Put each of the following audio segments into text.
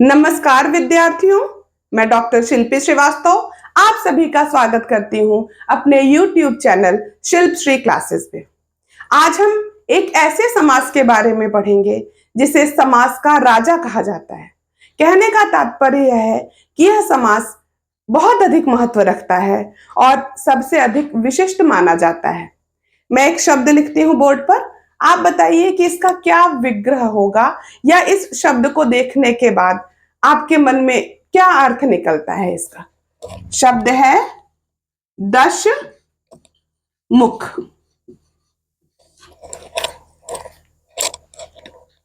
नमस्कार विद्यार्थियों, मैं डॉक्टर शिल्पी श्रीवास्तव आप सभी का स्वागत करती हूं अपने YouTube चैनल शिल्प श्री क्लासेस में। आज हम एक ऐसे समास के बारे में पढ़ेंगे जिसे समास का राजा कहा जाता है। कहने का तात्पर्य यह है कि यह समास बहुत अधिक महत्व रखता है और सबसे अधिक विशिष्ट माना जाता है। मैं एक शब्द लिखती हूं बोर्ड पर, आप बताइए कि इसका क्या विग्रह होगा या इस शब्द को देखने के बाद आपके मन में क्या अर्थ निकलता है। इसका शब्द है दश मुख।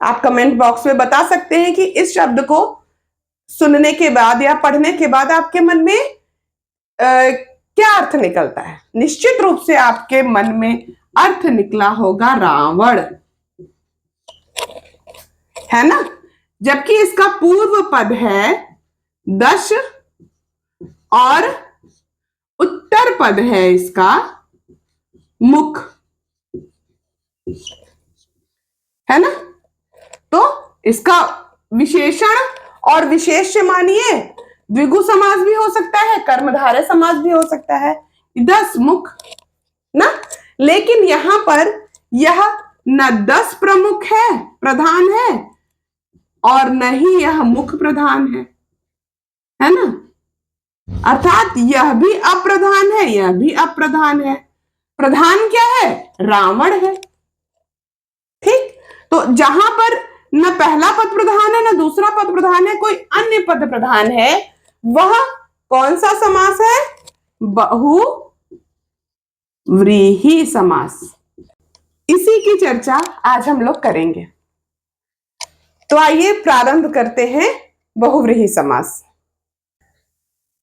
आप कमेंट बॉक्स में बता सकते हैं कि इस शब्द को सुनने के बाद या पढ़ने के बाद आपके मन में क्या अर्थ निकलता है। निश्चित रूप से आपके मन में अर्थ निकला होगा रावण, है ना। जबकि इसका पूर्व पद है दश और उत्तर पद है इसका मुख, है ना। तो इसका विशेषण और विशेष्य मानिए द्विगु समास भी हो सकता है, कर्मधारय समास भी हो सकता है, 10 मुख ना। लेकिन यहां पर यह न 10 प्रमुख है, प्रधान है, और न ही यह मुख प्रधान है ना। अर्थात यह भी अप्रधान है, यह भी अप्रधान है। प्रधान क्या है? रावण है। ठीक, तो जहां पर न पहला पद प्रधान है न दूसरा पद प्रधान है, कोई अन्य पद प्रधान है, वह कौन सा समास है? बहुव्रीहि समास। इसी की चर्चा आज हम लोग करेंगे। तो आइए प्रारंभ करते हैं बहुव्रीहि समास।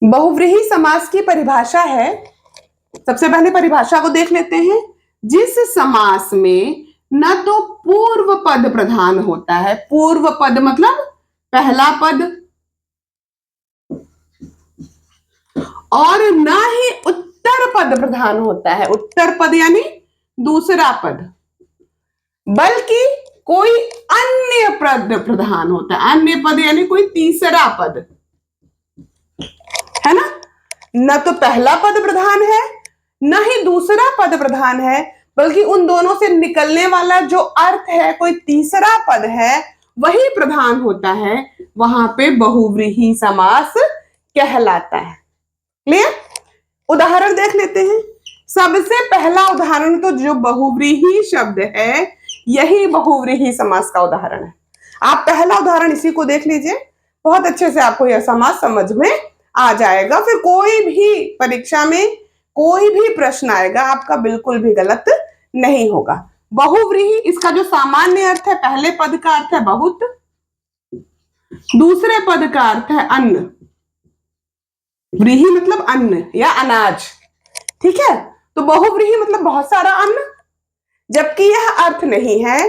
बहुव्रीहि समास की परिभाषा है, सबसे पहले परिभाषा को देख लेते हैं। जिस समास में न तो पूर्व पद प्रधान होता है, पूर्व पद मतलब पहला पद, और न ही उत्तर पद प्रधान होता है, उत्तर पद यानी दूसरा पद, बल्कि कोई अन्य पद प्रधान होता है। अन्य पद यानी कोई तीसरा पद, है ना। न तो पहला पद प्रधान है न ही दूसरा पद प्रधान है, बल्कि उन दोनों से निकलने वाला जो अर्थ है, कोई तीसरा पद है, वही प्रधान होता है। वहां पे बहुव्रीहि समास कहलाता है। क्लियर? उदाहरण देख लेते हैं। सबसे पहला उदाहरण तो जो बहुव्रीहि शब्द है, यही बहुव्रीहि समास का उदाहरण है। आप पहला उदाहरण इसी को देख लीजिए, बहुत अच्छे से आपको यह समास समझ में आ जाएगा। फिर कोई भी परीक्षा में कोई भी प्रश्न आएगा, आपका बिल्कुल भी गलत नहीं होगा। बहुव्रीहि, इसका जो सामान्य अर्थ है, पहले पद का अर्थ है बहुत, दूसरे पद का अर्थ है अन्न। व्रीहि मतलब अन्न या अनाज, ठीक है। तो बहुव्रीहि मतलब बहुत सारा अन्न, जबकि यह अर्थ नहीं है।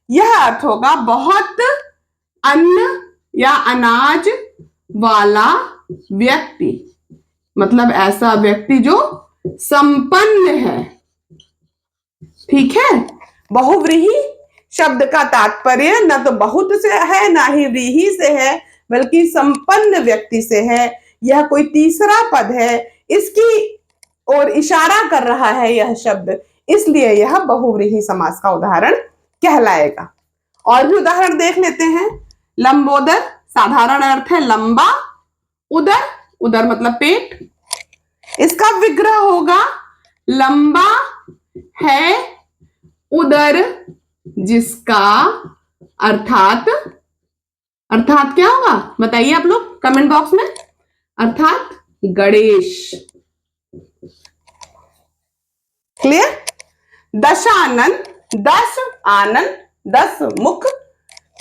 यह अर्थ होगा बहुत अन्न या अनाज वाला व्यक्ति, मतलब ऐसा व्यक्ति जो संपन्न है। ठीक है। बहुव्रीहि शब्द का तात्पर्य न तो बहुत से है न ही व्रीहि से है, बल्कि संपन्न व्यक्ति से है। यह कोई तीसरा पद है, इसकी ओर इशारा कर रहा है यह शब्द, इसलिए यह बहुव्रीहि समास का उदाहरण कहलाएगा। और भी उदाहरण देख लेते हैं। लंबोदर, साधारण अर्थ है लंबा, उदर, उदर मतलब पेट, इसका विग्रह होगा लंबा है उदर जिसका, अर्थात क्या होगा बताइए आप लोग कमेंट बॉक्स में। अर्थात गणेश। क्लियर? दशानन, 10 आनंद, 10 मुख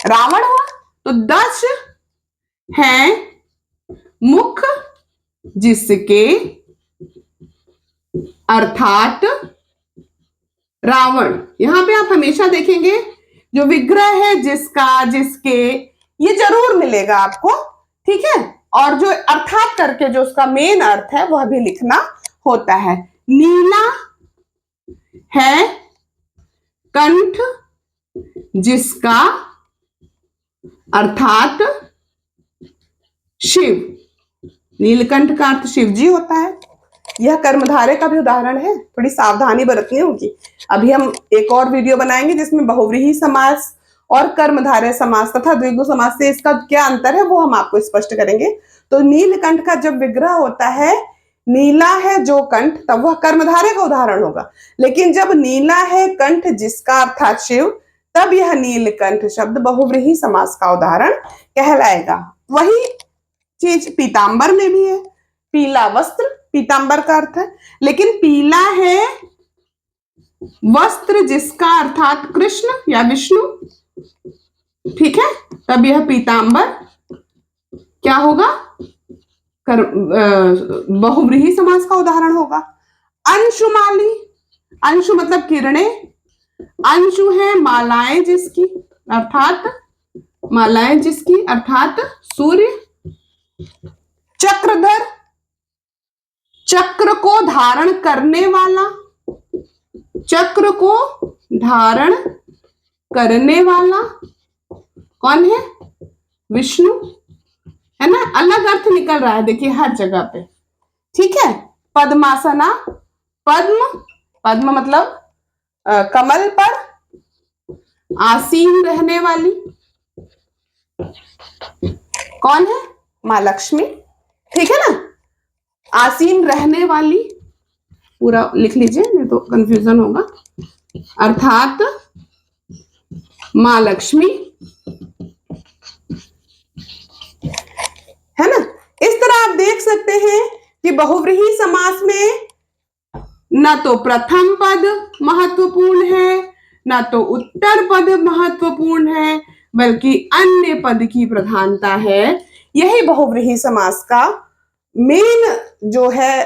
रावण हुआ, तो 10 हैं मुख जिसके, अर्थात रावण। यहां पे आप हमेशा देखेंगे जो विग्रह है जिसका, जिसके, ये जरूर मिलेगा आपको, ठीक है। और जो अर्थात करके जो उसका मेन अर्थ है वह भी लिखना होता है। नीला है कंठ जिसका, अर्थात शिव, नीलकंठ का अर्थ शिव जी होता है। यह कर्मधारय का भी उदाहरण है, थोड़ी सावधानी बरतनी होगी। अभी हम एक और वीडियो बनाएंगे जिसमें बहुव्रीहि समास और कर्मधारय समास तथा द्विगु समास से इसका क्या अंतर है वो हम आपको स्पष्ट करेंगे। तो नीलकंठ का जब विग्रह होता है, नीला है जो कंठ, तब वह कर्मधारय का उदाहरण होगा। लेकिन जब नीला है कंठ जिसका अर्थात शिव, तब यह नीलकंठ शब्द बहुव्रीहि समास का उदाहरण कहलाएगा। वही चीज पीतांबर में भी है। पीला वस्त्र पीतांबर का अर्थ है, लेकिन पीला है वस्त्र जिसका अर्थात कृष्ण या विष्णु, ठीक है, तब यह पीतांबर क्या होगा, बहुव्रीहि समास का उदाहरण होगा। अंशुमाली, अंशु मतलब किरणें, अंशु है मालाएं जिसकी अर्थात, मालाएं जिसकी अर्थात सूर्य। चक्रधर, चक्र को धारण करने वाला, चक्र को धारण करने वाला कौन है, विष्णु, है ना। अलग अर्थ निकल रहा है देखिए हर जगह पे, ठीक है। पद्मासना, पद्म, पद्म मतलब कमल पर आसीन रहने वाली कौन है, माँ लक्ष्मी, ठीक है ना। आसीन रहने वाली, पूरा लिख लीजिए नहीं तो कंफ्यूजन होगा, अर्थात माँ लक्ष्मी, है ना। इस तरह आप देख सकते हैं कि बहुव्रीहि समास में न तो प्रथम पद महत्वपूर्ण है, न तो उत्तर पद महत्वपूर्ण है, बल्कि अन्य पद की प्रधानता है। यही बहुव्रीहि समास का मेन जो है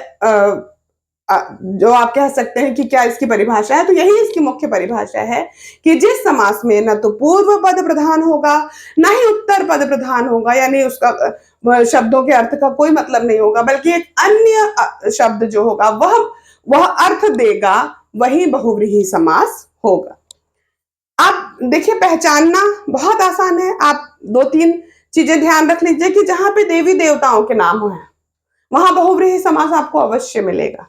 जो आप कह सकते हैं कि क्या इसकी परिभाषा है, तो यही इसकी मुख्य परिभाषा है कि जिस समास में न तो पूर्व पद प्रधान होगा न ही उत्तर पद प्रधान होगा, यानी उसका शब्दों के अर्थ का कोई मतलब नहीं होगा, बल्कि एक अन्य शब्द जो होगा वह अर्थ देगा, वही बहुव्रीहि समास होगा। आप देखिए पहचानना बहुत आसान है। आप दो तीन चीजें ध्यान रख लीजिए कि जहां पे देवी देवताओं के नाम हो वहां बहुव्रीहि समास आपको अवश्य मिलेगा,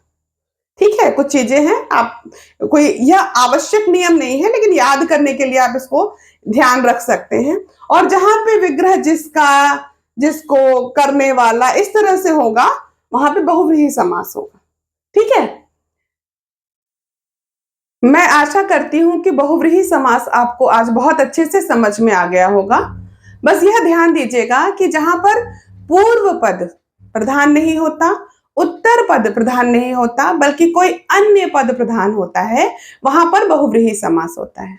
ठीक है। कुछ चीजें हैं, आप कोई यह आवश्यक नियम नहीं है, लेकिन याद करने के लिए आप इसको ध्यान रख सकते हैं। और जहां पे विग्रह जिसका, जिसको, करने वाला इस तरह से होगा, वहां पे बहुव्रीहि समास होगा, ठीक है। मैं आशा करती हूं कि बहुव्रीहि समास आपको आज बहुत अच्छे से समझ में आ गया होगा। बस यह ध्यान दीजिएगा कि जहां पर पूर्व पद प्रधान नहीं होता, उत्तर पद प्रधान नहीं होता, बल्कि कोई अन्य पद प्रधान होता है, वहां पर बहुव्रीहि समास होता है।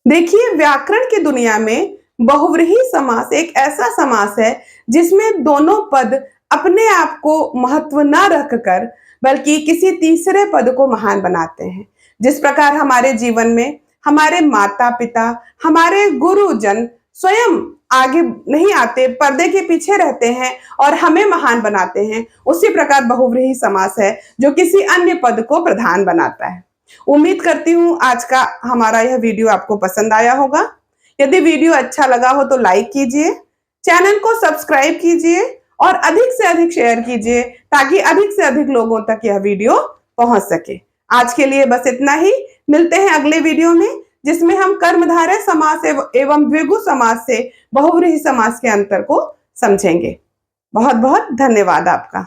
देखिए व्याकरण की दुनिया में बहुव्रीहि समास एक ऐसा समास है जिसमें दोनों पद अपने आप को महत्व न रखकर बल्कि किसी तीसरे पद को महान बनाते हैं। जिस प्रकार हमारे जीवन में हमारे माता पिता, हमारे गुरुजन स्वयं आगे नहीं आते, पर्दे के पीछे रहते हैं और हमें महान बनाते हैं, उसी प्रकार बहुव्रीहि समास है जो किसी अन्य पद को प्रधान बनाता है। उम्मीद करती हूं आज का हमारा यह वीडियो आपको पसंद आया होगा। यदि वीडियो अच्छा लगा हो तो लाइक कीजिए, चैनल को सब्सक्राइब कीजिए और अधिक से अधिक शेयर कीजिए ताकि अधिक से अधिक लोगों तक यह वीडियो पहुंच सके। आज के लिए बस इतना ही। मिलते हैं अगले वीडियो में जिसमें हम कर्मधारय समास एवं द्विगु समास से बहुव्रीहि समास के अंतर को समझेंगे। बहुत बहुत धन्यवाद आपका।